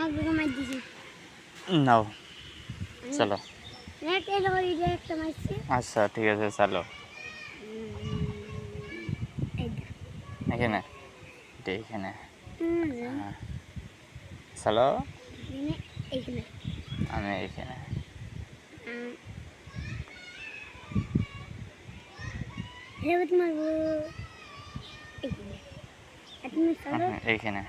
আমাকে মার দিছি নাও চলো একটা এলো এটা একটা মারছি আচ্ছা ঠিক আছে চলো এইটা এখানে এটা এখানে হুম হ্যাঁ চলো এখানে এইখানে আমি এখানে হেবত মারবো এইখানে তুমি চলো এইখানে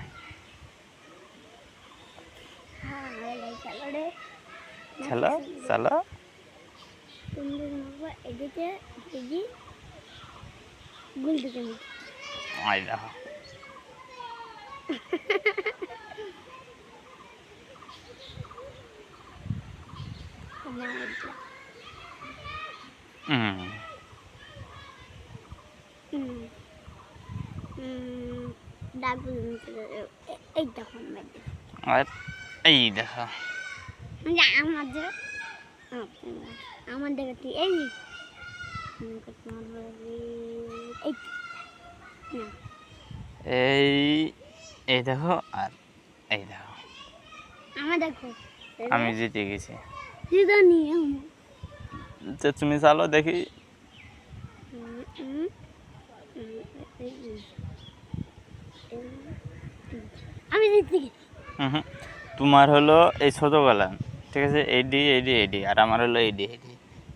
হ্যাঁ চলো রে চলো চলো তুমি মারবো এদিকে এদিকে গুল দিকে আই দেখো ডাক এই দেখো আর এই দেখো আমাদের আমাদের তুই এই এই এই দেখো আর এই দেখো আমার দেখো আমি জিতে গেছি তুমি চালো দেখি আমি জিতে গেছি তোমার হলো এই ছোট গলা ঠিক আছে এইডি এইডি এইডি আর আমার হলো এইডি এইডি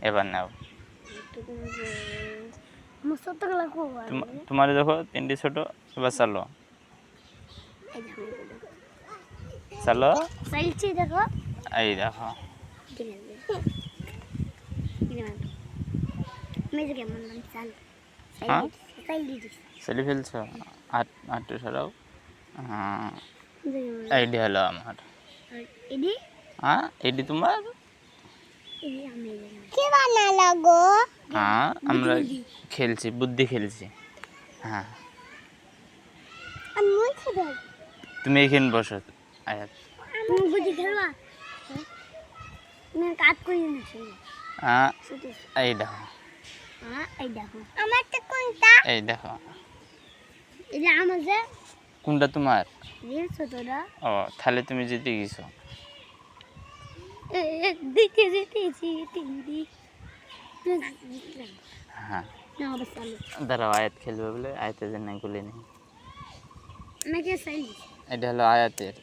এবার নাও তোমার দেখো তিনটি ছোট এবার চালো চলো দেখো এই দেখো হ্যাঁ চলি ফেলছো আটটু সরাও এইডি হলো আমার হ্যাঁ এইডি তোমার হ্যাঁ আমরা খেলছি বুদ্ধি খেলছি হ্যাঁ তুমি এখানে বসো আয়াত হ্যাঁ এই দেখো এই দেখো কোনটা তোমার ও তাহলে তুমি জিতে গেছো হ্যাঁ দাঁড়াও আয়াত খেলবে বলে আয়াতের জন্য গুলি নেই এটা হলো আয়াতের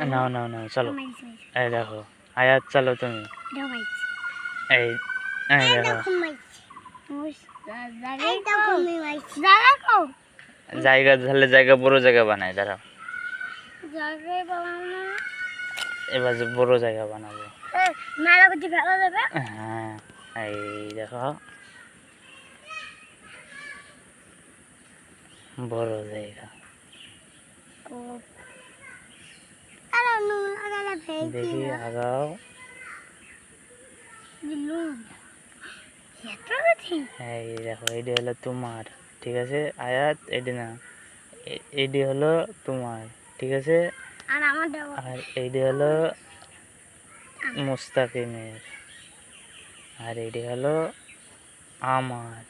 নাও নাও নাও চলো এই দেখো আয়াত চলো তুমি এই এই দেখো জায়গা ধরলে জায়গা বড় জায়গা বানাই দাঁড়াও এবার যে বড় জায়গা বানাবো হ্যাঁ এই দেখো বড় জায়গা দেখি আগাও এই দেখো এটি হলো তোমার ঠিক আছে আয়াত এটি না এটি হলো তোমার ঠিক আছে আর এইটি হলো মুস্তাকিমের আর এটি হলো আমার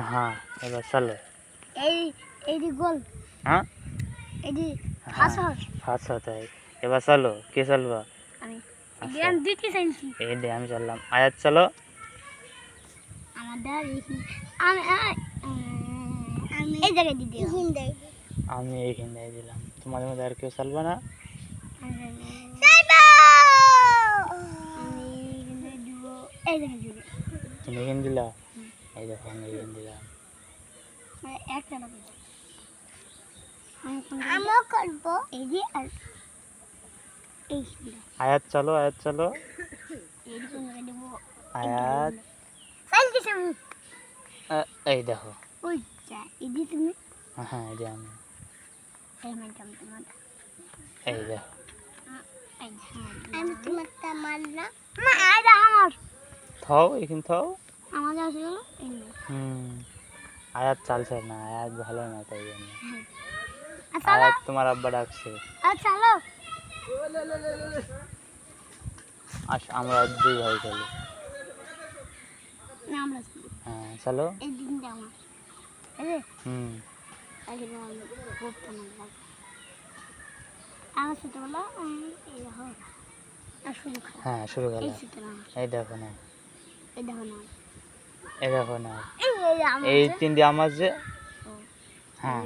হ্যাঁ এবার চলো হ্যাঁ ফার্স্ট হতে এবার চলো কে চলবা এই আমি চললাম আয়াত চলো আমি এইখানে দিলাম তোমাদের মধ্যে আর কেউ চলবে না তুমি এখানে দিলা এই দেখো আমি এখানে দিলাম আয়াত চলো আয়াত চলো আয়াত এই দেখো হ্যাঁ এই যে আমি এই দেখো থাও এখানে থাও আয়াত চালছে না আয়াত ভালো না তাই জন্য আয়াত তোমার আব্বা ডাকছে আমরা দুই ভাই খেলি। না আমরা খেলি। হ্যাঁ চলো। এই দিনটা আমার এই যে হুম আগে আমি করতাম না আমার ছোটবেলা এই দেখো আর শুরু খাওয়া হ্যাঁ শুরু এই খেলা। ছোটবেলা এই দেখো না, এই দেখো না এই দেখো না, এই আমার এই যে তিনটি আমার যে। ও হ্যাঁ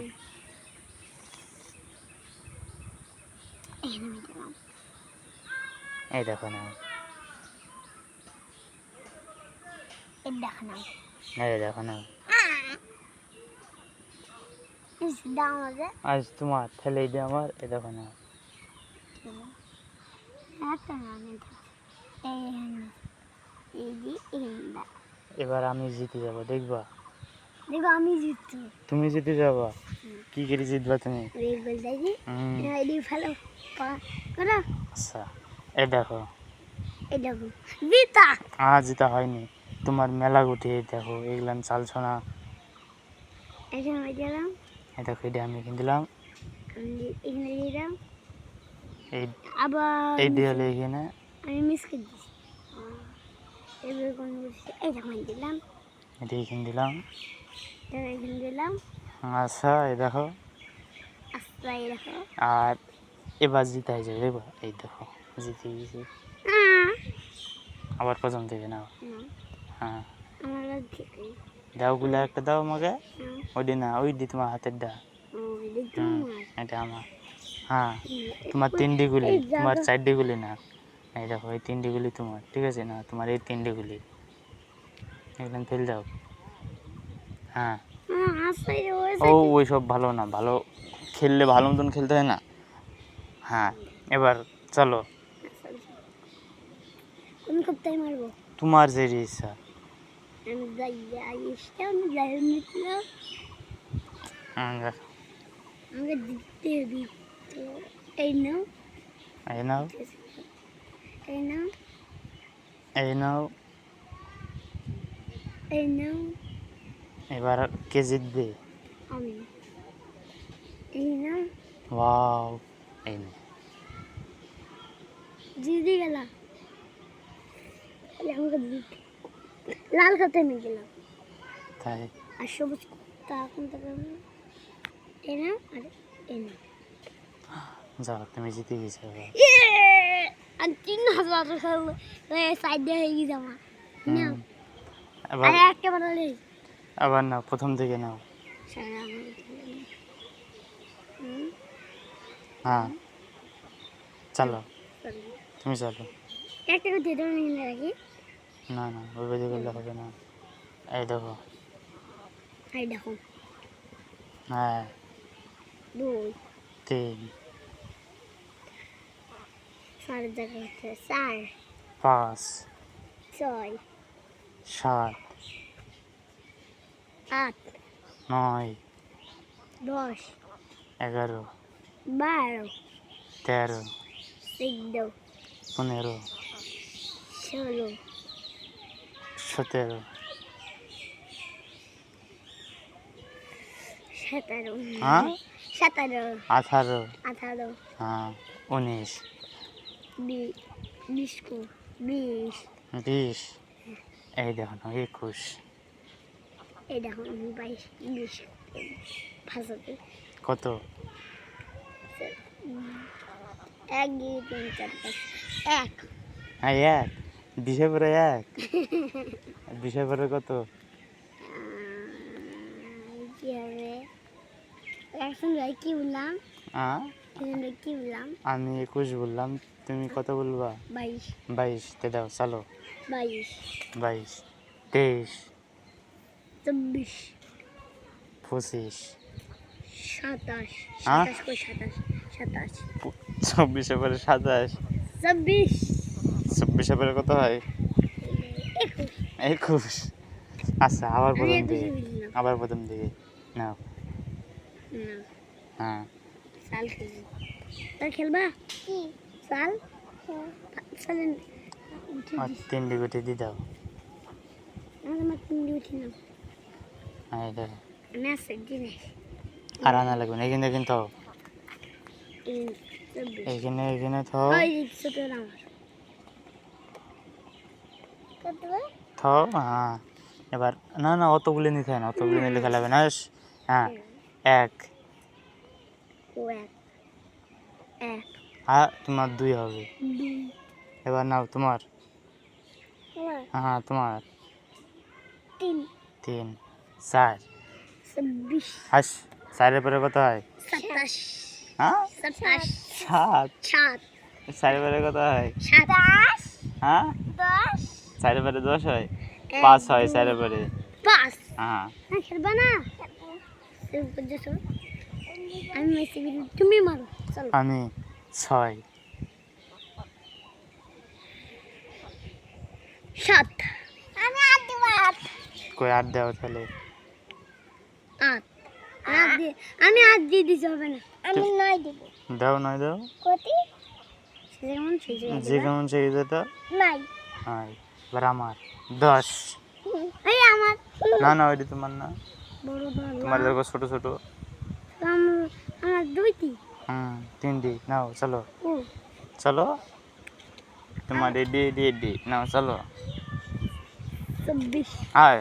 এই আমি দিলাম এই দেখো না, এই দেখো না এই দেখো না। এই সিধা আমার যে আজ তোমার তাহলে এইটা আমার, এই দেখো না। একটা না এই যে এইটা এবার আমি জিতে যাব, দেখবা? দেখো আমি জিতছি তুমি জিতে যাবা? কি করে জিতবা তুমি? রেড বল দেখি হুম, এই ফেলো করো আচ্ছা এই দেখো। এই দেখো জিতা জিতা হয়নি, তোমার মেলা গুটি। এই দেখো এগুলান চালছো না। এখানে আমি দিলাম এই দেখো এটা আমি কিনে দিলাম। আমি এখানে দিলাম এই আবার এই দিয়ে হলো এখানে। আমি মিস করে দিচ্ছি এবার কোন বলছি এই দেখো আমি দিলাম এটা এখানে দিলাম। তারপর এখানে দিলাম আচ্ছা এই দেখো। আস্তে এই দেখো আর এবার জিতা হয়ে যাবে, দেখো এই দেখো জিতে গেছি। আবার প্রথম থেকে নাও। হ্যাঁ আমার থেকে দাও গুলা একটা দাও আমাকে। ওইটি না, ওইটি তোমার হাতের দা। হুম এটা আমার। হ্যাঁ তোমার তিনটি গুলি, তোমার চারটি গুলি না। এই দেখো এই তিনটি গুলি তোমার, ঠিক আছে না? তোমার এই তিনটি গুলি একদম ফেলে দাও। হ্যাঁ ও ওই সব ভালো না, ভালো খেললে ভালো মতন খেলতে হয় না। হ্যাঁ এবার চলো, আমি খুব টাইম মারবো তোমার যে ইচ্ছা। আমি যাই আমি যাই নিচ্ছিলাম আমাকে দিতে দিতে এই নাও এই নাও, এই নাও এই নাও। এই নাও এবার কে জিতবে? আমি এই নাও ওয়াও, এই নে। জিতে গেলাম আমাকে দিতে লাল খাতে আমি গেলাম তাই আর সবুজ তা কোনটা করবো এই নাও আর এই নাও যাও, তুমি জিতে গেছো এবার। আর 3000 খেললো সাইড দিয়ে হয়ে গেছে আমার নাও এবার আর একটা বানালে আবার নাও, প্রথম থেকে নাও। সারা আমার হ্যাঁ চলো, তুমি চলো। একটা করে দিয়ে দেবো নিয়ে রাখি না না ওই বাজে করলে হবে না। এই দেখো। এই দেখো হ্যাঁ 2 3 4 জায়গা হচ্ছে 4 5 6 7 8 9 10 11 12 13 14 15 16 17 17 হ্যাঁ 17 18 18 হ্যাঁ 19 20 20 20 এই দেখো না 21 এই দেখো 22 20 ভাষাতে কত? 1 2 3 4 5 1 হ্যাঁ এক, 20 পরে এক, 20 পরে কত? কি হবে এখন কি বললাম কি বললাম আমি 21 বললাম, তুমি কত বলবা? 22 22 তে দাও চলো। 22 22 23 24 25 27 হ্যাঁ? 27 27 24 পরে 27, 26 24 পরে কত হয়? 21। আচ্ছা আবার প্রথম দিকে, আবার প্রথম দিকে নাও। হ্যাঁ সাল খেলবো তার খেলবা কি সাল সালেন আর 3 ডিগুটি দিয়ে দাও। আমার তুমি উঠি না হ্যাঁ দেখো। আমি আসছে জিনিস আর আনা লাগবে না কিন্তু কিন্তু এখানে এখানে থাও ওই ছোট আমার কত থাও। হ্যাঁ এবার না না অতগুলি নিতে হয় না, অতগুলি নিলে খেলা হবে না। হ্যাঁ এক। ও এক এক হ্যাঁ তোমার 2 হবে। দুই এবার নাও তোমার। আমার হ্যাঁ তোমার তিন 3 4। 26 হাস 4-এর পরে কত হয়? 27 হ্যাঁ 27 7। 7 4-এর পরে কত হয়? 27 হ্যাঁ 10 4-এর পরে 10 হয়, 5 হয় 4-এর পরে। 5 হ্যাঁ না খেলবা না আমি মেসি তুমি মারো চলো আমি 6। 7 আমি 8 দিব 8 কই 8 দাও তাহলে। 8 আমি 8 দিয়ে দিতে হবে না আমি 9 দিব দাও 9 দাও। কতি যেমন সেই যে কেমন সেই যেটা। 9 হ্যাঁ এবার আমার 10। এই আমার না না ওইটি তোমার না, বড় বড় তোমার দেখো ছোট ছোট। আমার দুইটি 3টি নাও চলো ও চলো। তোমার এডি নাও চলো। 26 হ্যাঁ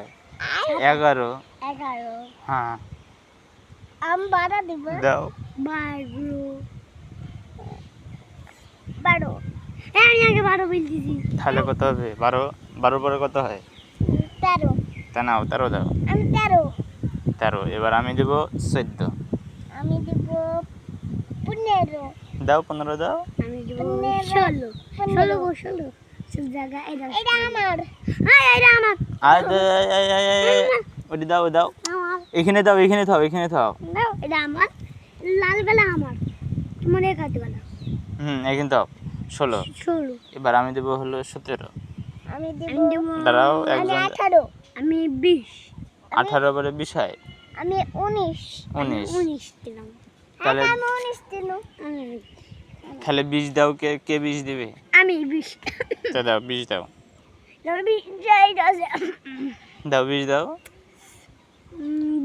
11। 11 হ্যাঁ আমি 12 দিব দাও। 12 আমি আগে 12 বল দিছি তাহলে কত হবে? 12। 12 পরে কত হয়? 13 তা নাও 13 দাও। আমি 13 13। এবার আমি দেব 14। আমি দিব 15 দাও 15 দাও। আমি দিব 16 16 সব জায়গা এটা আমার হ্যাঁ এটা আমার ওটি দাও দাও। আমার এখানে দাও, এখানে থাও, এখানে থাও। দাও এটা আমার লাল বেলা আমার তোমার একাতে বেলা এখানে দাও 16। 16 এবার আমি দেব হলো 17। আমি দেব দাঁড়াও একজন। 18 আমি 20 18 পরে 20 হয়। আমি 19 19 19 দিলাম তাহলে আমি 19 দিলাম তাহলে 20 দাও। কে কে 20 দিবে? আমি 20 তা দাও 20 দাও। রবি যাই আছে দাও 20 দাও।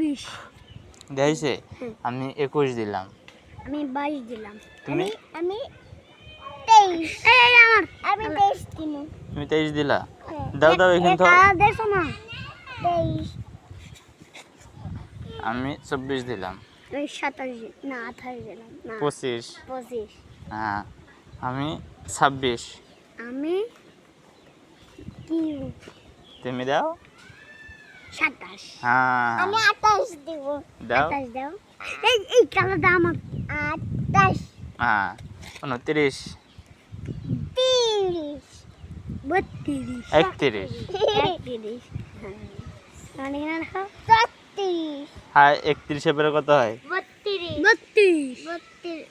20 দেখাইছে? হুম। আমি 21 দিলাম। আমি 22 দিলাম তুমি? আমি 23 এই আমার আমি 23 দিলাম তুমি 23 দিলা। দাও দাও এখানে থাও। দেখো না 23 আমি 24 দিলাম। ওই 27 না 28 দিলাম না 25। 25 হ্যাঁ আমি 26। আমি কি তুমি দাও। 27 হ্যাঁ আমি 28 দিব দাও। 28 দাও এই কালারটা আমার 28 হ্যাঁ 29। 30 32 31। 31 মানে এখানে রাখো 36 হ্যাঁ 31 পরে কত হয়? 32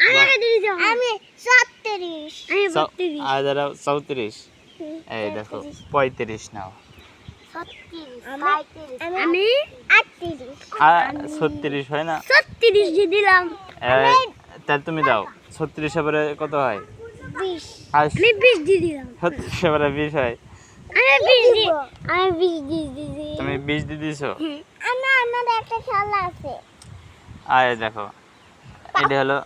আমি আগে দিয়ে যাও আমি 37 আমি 32 আর দাঁড়াও 34। এই দেখো 35 নাও। আমি 38 আর 36 হয় না? 36 দিয়ে দিলাম তাহলে তুমি দাও 36 পরে কত হয়? 20 আর আমি 20 দিয়ে দিলাম 36 পরে 20 হয়। আমি 20 দিয়ে দিছি তুমি 20 দিয়ে দিছো। আমার একটা খেলা আছে আর দেখো এটা হলো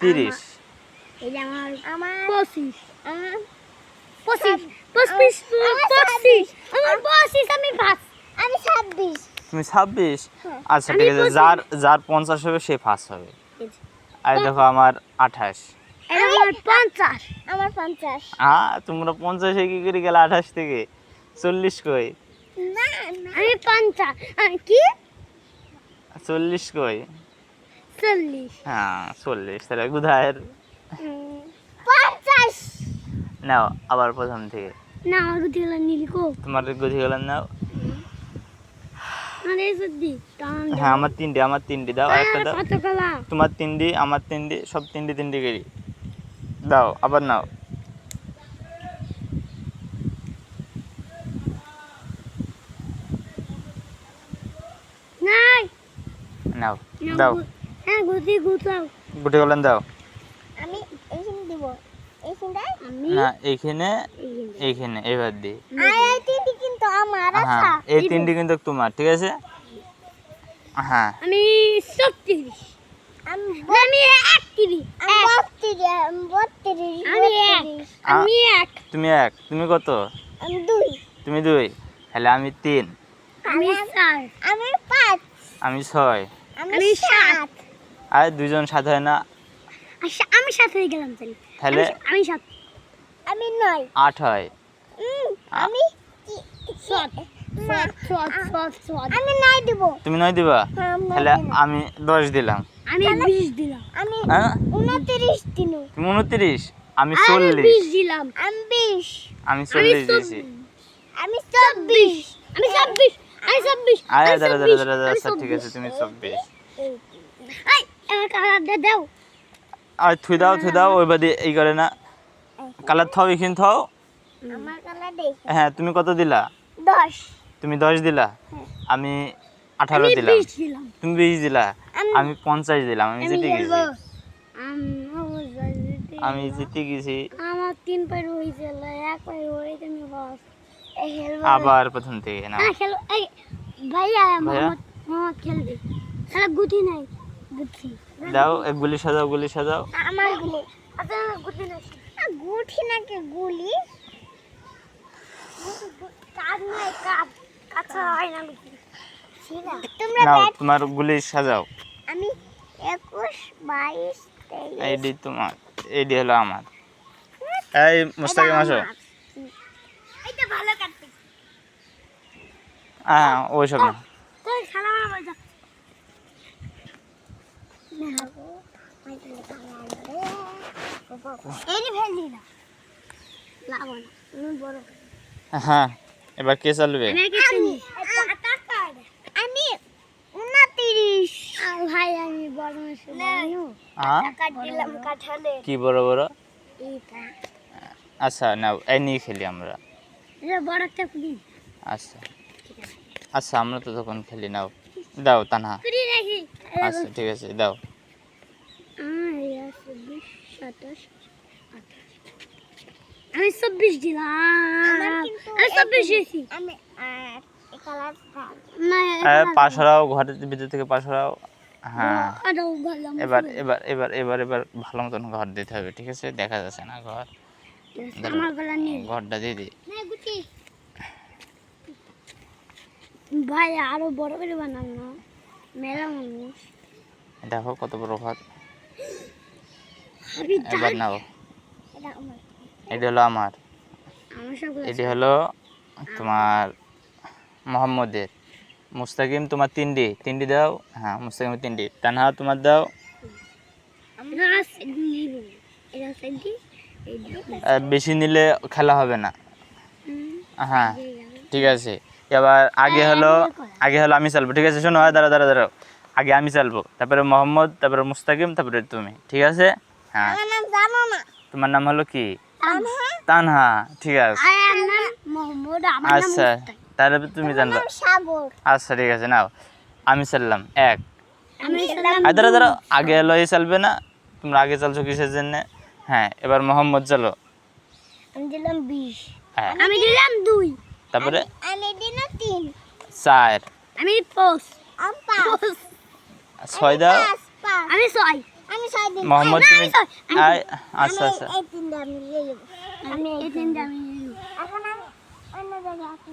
30। এটা আমার 25 আমার 25 আমার 25 আমি 5 আমি 26 তুমি 26। হ্যাঁ। আচ্ছা আমি ঠিক আছে, 25 যার যার 50 হবে সে ফার্স্ট হবে। আর দেখো আমার 28। এটা আমার 50 আমার 50 হ্যাঁ তোমরা 50 এ কি করে গেলে 28 থেকে 40 কই? না আমি 50 কি 40 কই? 40 হ্যাঁ 40। তাহলে গুধায়ের 50 নাও আবার প্রথম থেকে। না আমার গুটি গেল নিলিকো তোমার গতি গেলেন নাও। আরে সত্যি টান হ্যাঁ আমার 3টে দাও। আর একটা দাও। কত কলা তোমার 3টে আমার 3টে সব 3টে করি দাও। আবার নাও। নাই নাও দাও। হ্যাঁ গুটি গুটাও গুটি গেলেন দাও। আমি এইখানে দিব এইখানটা আমি না এইখানে এইখানে এবার দি। এই তিনটি কিন্তু আমার হ্যাঁ এই 3টে কিন্তু তোমার, ঠিক আছে? হ্যাঁ আমি 36 আমি এক তিরি আমি এক তুমি এক, তুমি কত? আমি দুই তুমি দুই, তাহলে আমি তিন, আমি চার আমি পাঁচ আমি ছয়, আমি সাত আর দুইজন সাত হয় না? আমি সাত হয়ে গেলাম তাহলে আমি সাত আমি নয় আট হয়। আমি আমি নয় দিব তুমি নয় দিবা, তাহলে আমি 10 দিলাম। আমি 20 দিলাম আমি হ্যাঁ 29 দিলাম তুমি 29, আমি আমি 40, 20 দিলাম আমি 20 আমি 40 দিয়েছি। আমি 24 আমি 26 আমি 26 আরে আমি দাঁড়া 26, দাঁড়া দাঁড়া, আমি আচ্ছা ঠিক আছে, তুমি 24। এই আমার কালার দাও আর থুই দাও ওই বাদে এই করে না, কালার থাও এখানে থাও। আমার কালার দেই হ্যাঁ তুমি কত দিলা? 10 তুমি 10 দিলা, আমি 18 দিলাম, 20 দিলাম তুমি 20 দিলা, আমি 50 দিলাম, আমি জিতে গেছি। আমি জিতে গেছি। আমার 3 পার হইছিল, এক পার হই তুমি বস এই খেলবো আবার প্রথম থেকে না, না খেলো এই ভাইয়া ভাইয়া? মোহাম্মদ খেলবে খেলা গুটি নাই গুটি দাও এক গুলি সাজাও, গুলি সাজাও। আমার গুলি আচ্ছা গুটি নাই গুটি নাকি গুলি কাজ নাই কাজ কাঁচা হয় না গুটি তোমরা নাও তোমার গুলি সাজাও। আমি 21 22 23 এইডি তোমার, এইডি হলো আমার। এই মুস্তাকিম আসো। এইটা ভালো কাটতে হ্যাঁ ওই সব না। তুই খেলা আমার যা এই যে ফেললি না লাভ না তুমি বড় হ্যাঁ এবার কে চালবে? আমি 29 আর ভাই আমি বড় হ্যাঁ কাটলাম কাঠালে কি বড় বড়? এইটা আচ্ছা নাও এই নিয়ে খেলি আমরা। এটা বড় একটা কুড়ি আচ্ছা আচ্ছা আমরা তো তখন খেলি, নাও দাও তানহা। কুড়ি রাখি আচ্ছা ঠিক আছে দাও। আমি 24 দিলাম আমি 24 দিয়েছি আমি এই কালার পাশ হরাও, ঘরের ভিতর থেকে পাশ হরাও। হ্যাঁ এবার আমার এবার এবার এবার এবার ভালো মতন ঘর দিতে হবে, ঠিক আছে? দেখা যাচ্ছে না ঘর, গলা নিয়ে ঘরটা দিয়ে দিই। ভাই আরো বড় করে বানান না মেলা মানুষ দেখো কত বড় ঘর। আমি এবার নাও, এটা আমার এটি হলো আমার, আমার সব এটি হলো তোমার মোহাম্মদের। মুস্তাকিম তোমার তিনটি দাও। হ্যাঁ মুস্তাকিম তিনটি, তানহা তোমার দাও। এটা নিব এটা সেন্টি বেশি নিলে খেলা হবে না। হ্যাঁ ঠিক আছে, এবার আগে হলো আমি চালবো, ঠিক আছে? শোনো, দাঁড়া দাঁড়া দাঁড়াও, আগে আমি চালবো, তারপরে মোহাম্মদ, তারপরে মুস্তাকিম, তারপরে তুমি, ঠিক আছে? হ্যাঁ আমার নাম জানো না তোমার নাম হলো কি? তানহা, ঠিক আছে। আমার নাম মোহাম্মদ আমার নাম আচ্ছা তাহলে তুমি জানবা। সাগর আচ্ছা ঠিক আছে, নাও আমি চাললাম এক। আমি সালাম আর দাঁড়া দাঁড়াও, আগে হলো এই চালবে না, তোমরা আগে চালছো কিসের জন্য? হ্যাঁ এবার মোহাম্মদ চালো। আমি দিলাম 20 হ্যাঁ আমি দিলাম 2 তারপরে আমি দিলাম 3 4, আমি 5 আমি 5 6 দাও। আমি 6 আমি 6 দিন মোহাম্মদ তুমি আচ্ছা আচ্ছা এই তিনটা আমি নিয়ে নেব আমি এই তিনটা আমি নিয়ে নেব এখন আমি অন্য জায়গায় আসছি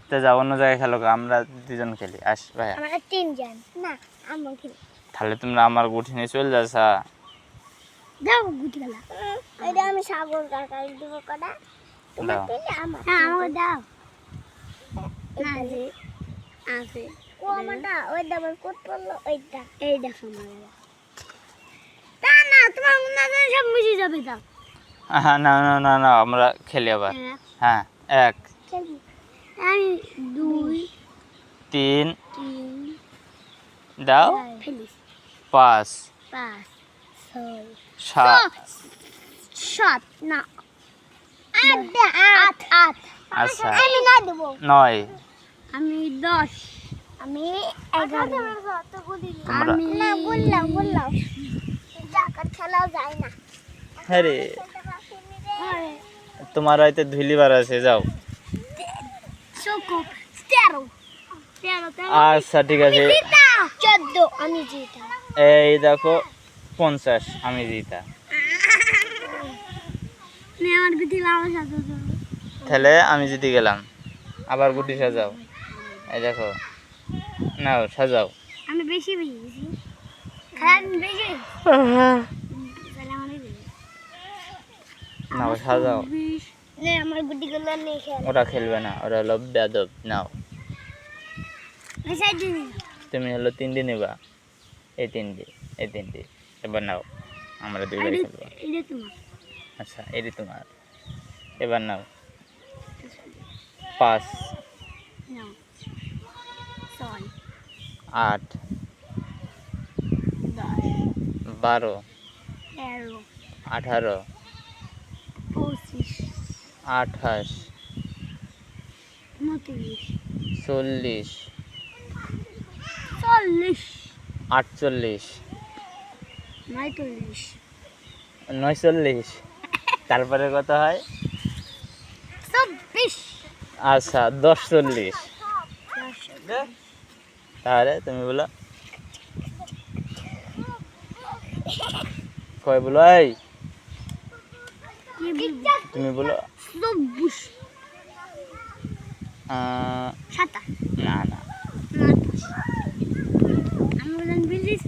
তো যাও অন্য জায়গায় খেলো, আমরা দুজন খেলি। আস ভাইয়া, আমরা 3 জন না আমরা খেলি তাহলে তোমরা আমার গুঠি নিয়ে চলে যাচ্ছা। দাও গুটি খেলা এটা আমি সাগর কাকাই দেব কটা তোমার দাও। দিলে আমার হ্যাঁ আমাকে দাও না আছে আছে ও আমারটা ওই ডাবল কোট করলো ওইটা এই দেখো আমার তা না তোমার উন্নয়ন সব মিশে যাবে দাও হ্যাঁ না না না না আমরা খেলি আবার। হ্যাঁ 1 খেলবি আমি 2 3 3 দাও, ফেলিস 5 5 7 7 না 8 আচ্ছা আমি না দেব 9 আমি 10 আমি 11 তোমরা আমি না বললাম জাকার খেলা যায় না হ্যাঁ রে, তোমার হয়তো ধুলিবার আছে, যাও। চোকো 13 আচ্ছা ঠিক আছে, 14 আমি জিতা এই দেখো 50 আমি জিতা। আমার গুটি লাভ সাজাতো তাহলে আমি জিতে গেলাম। আবার গুটি সাজাও। এই দেখো, নাও সাজাও। আমি বেশি বেশি খান বেশি তাহলে আমার নাও সাজাও। নে আমার গুটিগুলো নেই খেল ওরা খেলবে না, ওরা হলো বেয়াদব। নাও সাইড দিন তুমি হলো 3 নেবা, এই 3 এবার নাও, আমরা 2 বার খেলবো। এটা তোমার আচ্ছা এটি তোমার, এবার নাও। 5 নাও 6 8 10 12 13 18 25 28 29 40 40 48 49 49। তারপরে কত হয়? 26 আচ্ছা 10 40। তাহলে তুমি বলো কয় বলো? এই তুমি বলো 27 না না, আমি বললাম বিলিস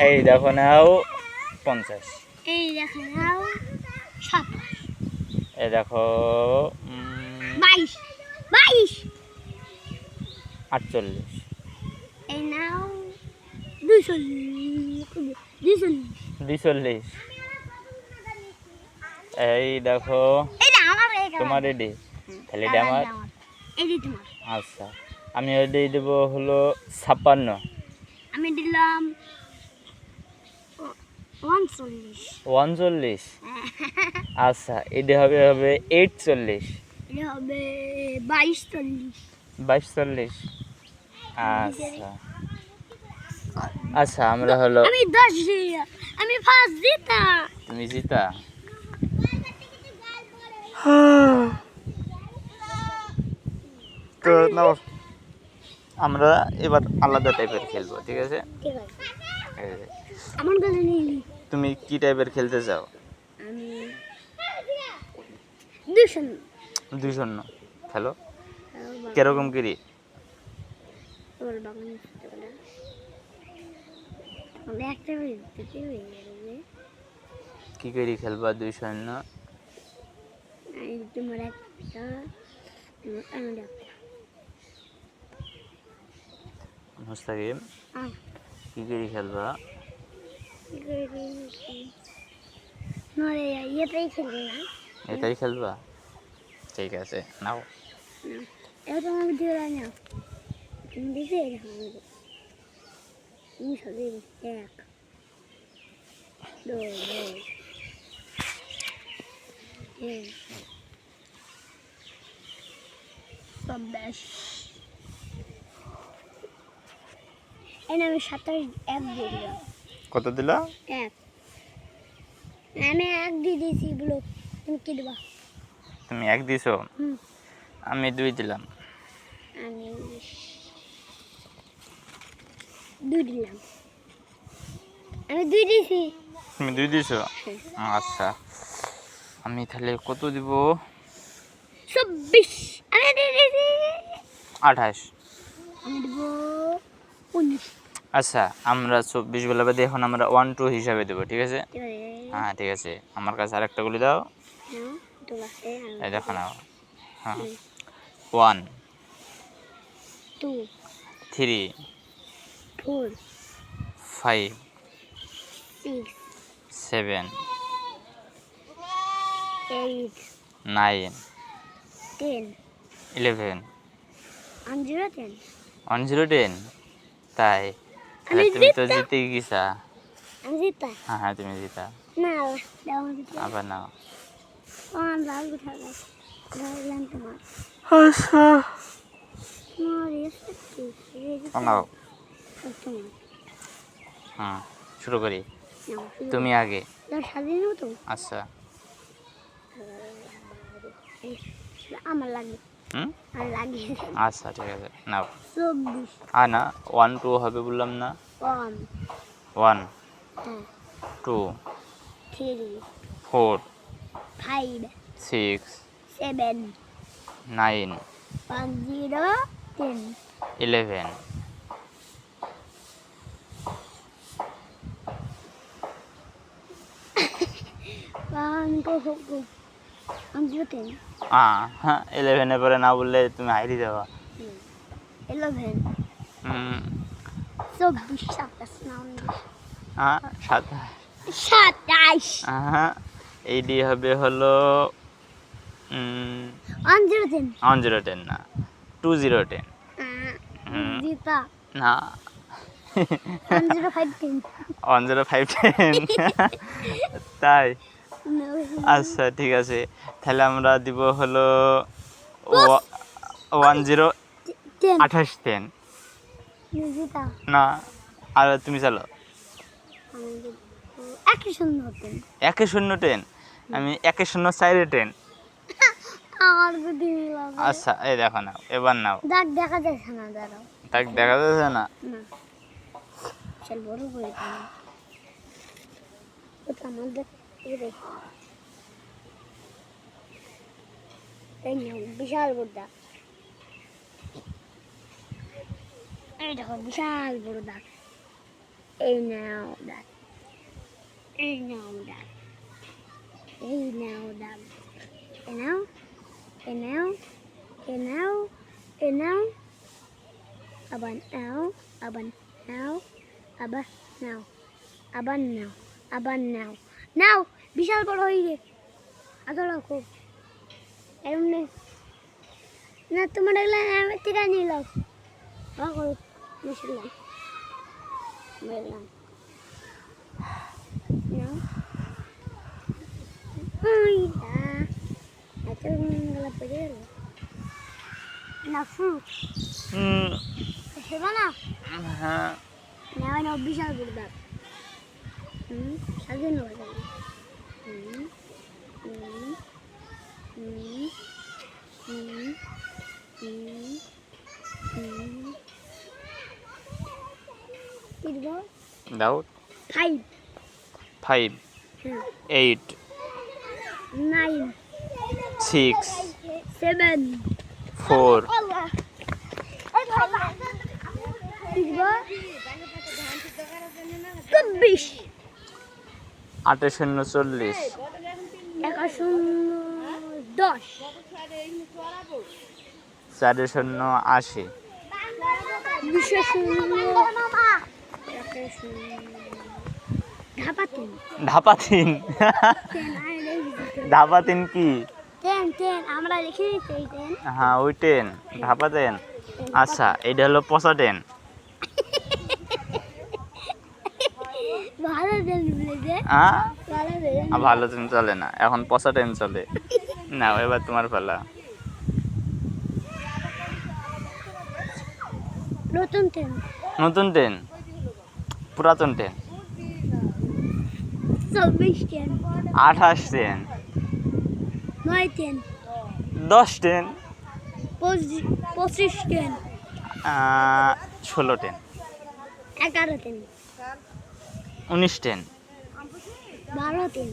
এই দেখো নাও 50। এই দেখেন নাও 27 এই দেখো 22 22 48। এই নাও 240 এই দেখো এটা আমার তোমার রেডি, তাহলে এটা আমার। এডি তোমার আচ্ছা আমি রেডি দেবো হলো 56। আমি দিলাম 39 39। আচ্ছা এটা হবে 48। এটা হবে 22 22 আচ্ছা আচ্ছা আমরা হলো আমি 10 আমি ফার্স্ট জিতা তুমি জিতা। তো নাও আমরা এবার আলাদা টাইপের খেলবো, ঠিক আছে? ঠিক আছে এই যে, আমার কাছে নেই তুমি কি টাইপের খেলতে চাও? আমি 200 2-0 খেলো। কিরকম কিরি? ওর বাগান আমি একটা দিতে হয়ে যাবে কি করি খেলবা 2-0? এই তোমার একটা আমি ডাক মুস্তাকিম কি করি খেলবা? নরে ইয়েটাই খেলবে না এটাই খেলবা? ঠিক আছে নাও। এটা তোমার ভিডিও না তুমি দেখে এরকম তুমি সবই 1 2 3 27 এনে আমি 27 1 দিয়ে দিলাম কত দিলা? 1 আমি 1 দিয়ে দিয়েছি বলো তুমি কি দেবা? তুমি 1 দিছো, আমি 2 দিলাম। আমি 2 দিলাম আমি 2 দিয়েছি। তুমি 2 দিছো? আচ্ছা আমি তাহলে কত দিব? 26 আমি দিয়ে দিয়েছি। 28। আমি দেব 19 আচ্ছা আমরা 24 বেলা বাদে এখন আমরা 1-2 হিসাবে দেবো, ঠিক আছে? হ্যাঁ ঠিক আছে, আমার কাছে আরেকটা গুলি দাও। এই দেখো না, হ্যাঁ 1 2 3 4 5 6 7 8 9 10 11 10 10 তাই? আমি তুমি তো জিততাম। জিতে গেছা। আমি জিতা হ্যাঁ হ্যাঁ তুমি জিতা। না দাও আমি জিতা আবার নাও। আমার লাল উঠা গেছে ধরলাম তোমার আচ্ছা তোমার এসে নাও। তোমার হুম শুরু করি, নাও তুমি আগে। দাও সাজিয়ে নেবো তো আচ্ছা আমার লাগবে হুম আর লাগিয়ে দেন। আচ্ছা ঠিক আছে নাও। 24 না 1 2 হবে বললাম না। 1 1 হ্যাঁ 2 3 4 5 6 7 9 1 0 10 11 1 2 1 0 10 হ্যাঁ 11 এর পরে না বললে তুমি হাইরি যাবা। 11 হুম 24 27 হ্যাঁ 27 হ্যাঁ এইটি হবে হলো 1 0 10 10 না 2010 জিতা না 1 0 5 10 10 তাই আচ্ছা ঠিক আছে তাহলে আমরা দিব হলো 10 10 28 10 জিতা না আর তুমি চলো 1 0 10 1 0 10 আমি 1 0 4 10 আমার বুদ্ধি লাগে আচ্ছা এই দেখো নাও এবার নাও দাগ দেখা যাচ্ছে না দাঁড়াও তাক দেখা যাচ্ছে না না চল বড় করে দিই ওটা আমাদের এই নাও বিশাল বড় দাগ এই দেখো বিশাল বড় দাগ এই নাও দাগ এই নাও দাগ এই নাও দাগ এই নাও এই নাও এই নাও এই নাও aban now aban now বিশাল বড় হয়ে গেছে আদরা খুব এমনি না তোমার এগুলা আমি তিরা নিলাম বাকো মিশলাম বললাম নাও আইডা এত গলা পড়ে গেল না ফ্রুট সেবা না হ্যাঁ নেওয়া নাও বিশাল বড় দাগ সাজিয়ে নেওয়া যাবে দাও 5 5 8 9 6 7 4 24 8 0 40 10 4 0 80 ধাপা তিন ধাপা তিন কি আমরা লিখে দিচ্ছি হ্যাঁ ওই 10 ধাপা 10 আচ্ছা এইটা হলো পচা 10 ভালো দেন বলে যে হ্যাঁ ভালো দেন ভালো 10 চলে না এখন পচা 10 চলে না এবার তোমার পালা নতুন ট্রেন নতুন 10 পুরাতন 10 24 train 28 10 9 train 10 10 25 train 16 10 11 train 19 10 12 train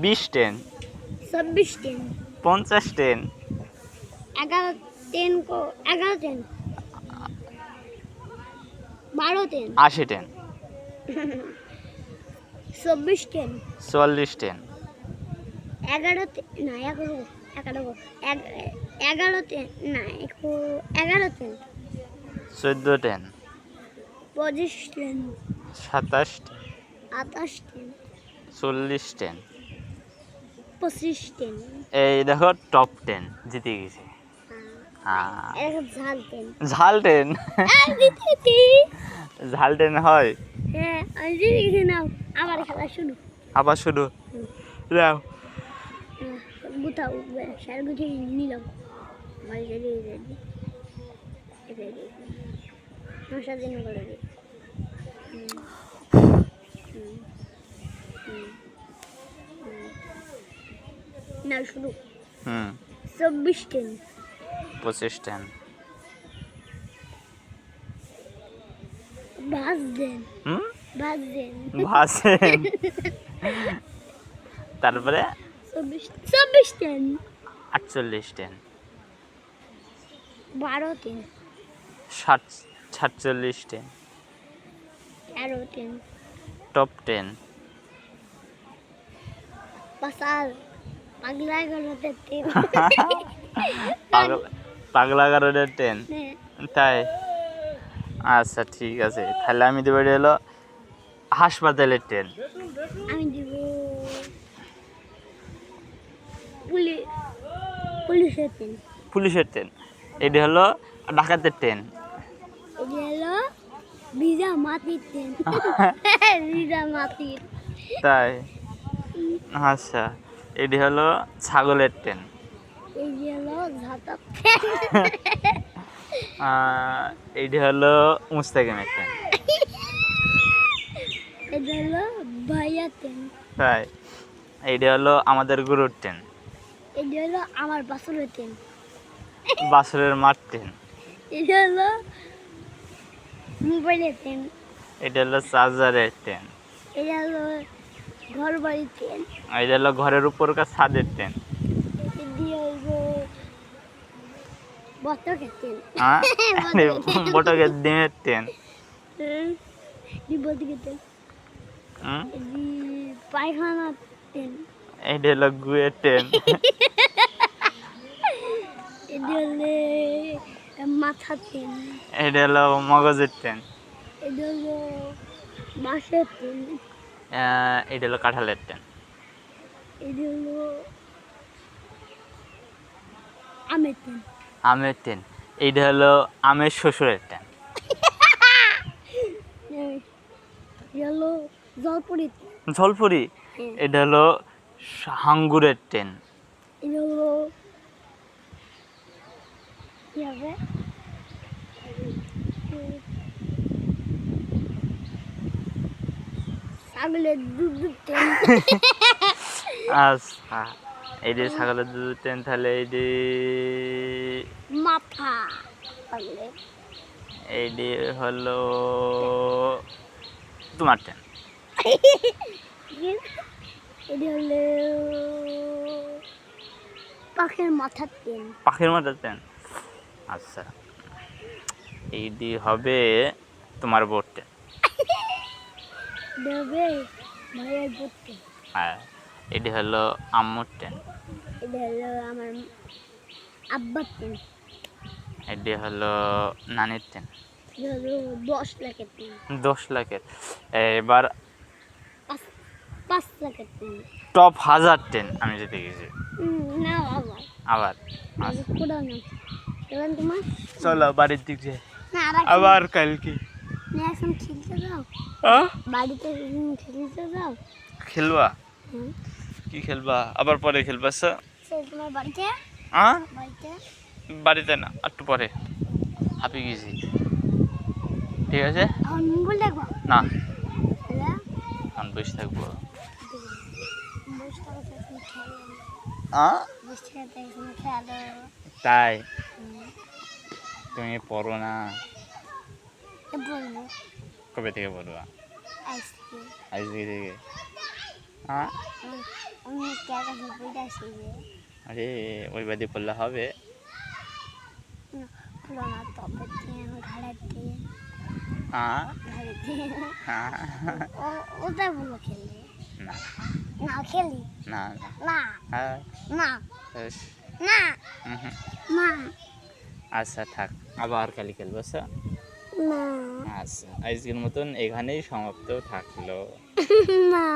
20 10 26 train 50 10 11 train को 11 ট্রেন 12 ট্রেন 80 10 24 ট্রেন 44 10 11 না 11 ট্রেন না 11 ট্রেন 14 10 25 ট্রেন 27 28 ট্রেন 40 10 25 ট্রেন এই দেখো টপ 10 জিতে গেছে হ্যাঁ এক ঝাল ট্রেন ঝাল 10 ঝাল 10 হয় হ্যাঁ আমি জিতে গেছি নাও আবার খেলা শুরু আবার শুরু যাও গুতাও স্যার গুটি নিলাম ভাই রেডি নশা দিন করে দিই না শুরু 24 ট্রেন 25 টেন। ভাজছেন হুম, ভাজছেন ভাসেন। তারপরে 24 ten 48 ten, 12 ten 47 ten, 13 ten top 10, পাসাল পাগলা গলাতে টেন পাগলা গারদের 10। হ্যাঁ, তাই? আচ্ছা ঠিক আছে, তাহলে আমি দেবো এটা হলো হাসপাতালের 10। আমি দিব পুলিশের টেন পুলিশের 10। এটা হলো ডাকাতের 10। এটি হলো ভিজা মাটির টেন ভিজা মাটির তাই? আচ্ছা, এটি হলো ছাগলের 10। এই যে হলো ঝাঁটার এইটি হলো মুস্তাকিমের 10। এটা হলো ভাইয়া টেন তাই? এইটা হলো আমাদের গরুর 10, এটা হলো আমার বাসুরের টেন বাছুরের মার 10। এটা হলো মোবাইলের টেন এটা হলো চার্জারের 10। এটা হলো ঘর বাড়ির টেন এটা হলো ঘরের উপরকার ছাদের 10। এটি হলো বতকের টেন হ্যাঁ, বটকের ডিমের 10। বতকের টেন এটি পায়খানার টেন এইটা হলো গুয়ের 10। এটি হলে মাথার টেন এইটা হলো মগজের 10। এটি হলো বাঁশের টেন এইটা হলো কাঁঠালের 10। এটি হলো আমের টেন আমের 10। এইটা হলো আমের শ্বশুরের 10। এটি হলো জলপুরির টেন ঝলপুরি। এটা হলো হাঙ্গুরের 10। এটি হলো কি হবে ছাগলের দুধ টেন আচ্ছা, এইটি ছাগলের দুধের 10। তাহলে এইটি মাথা ছাগলের এইটি হলো তোমার 10। এটি হলো পাখির মাথার টেন পাখির মাথার 10। আচ্ছা, এইটি হবে তোমার বোর 10। দেবে ভাইয়ের বুদ্ধি হ্যাঁ, এটি হলো আম্মুর 10। এটা হলো আমার আব্বার টেন এটি হলো নানির 10। এটা হলো 10 লাখের টেন 10 লাখের। এবার 5 লাখের টেন টপ 1000 10 আমি যেতে গেছি। না বাবা আবার কোথাও না এবার তোমার চলো বাড়ির দিক যে না আবার কালকে এখন খেলতে যাও বাড়িতে খেলতে যাও খেলবা। হুম কি খেলবা? আবার পরে খেলবা? সে তোমার বাড়িতে বাড়িতে বাড়িতে না, একটু পরে হাঁপিয়ে গেছি। ঠিক আছে, এখন মোবাইল দেখবো না খেলা এখন বসে থাকবো। বসে থাকতে এখন খেলো বসে থাকতে এখন খেলো তাই? তুমি পড়ো না? বলবো কবে থেকে পড়বা? আজকে আজকে থেকে? আমি টাকা বইটা শিখে আরে ওই বাদে পড়লে হবে? ফুলো না তবে দিয়ে ঘাড়ে দিয়ে ঘাড়ে দিয়ে ওটা বলো খেলে না না খেলি না না হ্যাঁ, না বেশ। না না আচ্ছা থাক, আবার কালি খেলবো। আচ্ছা না আচ্ছা, আজকের মতন এখানেই সমাপ্ত থাকলো। না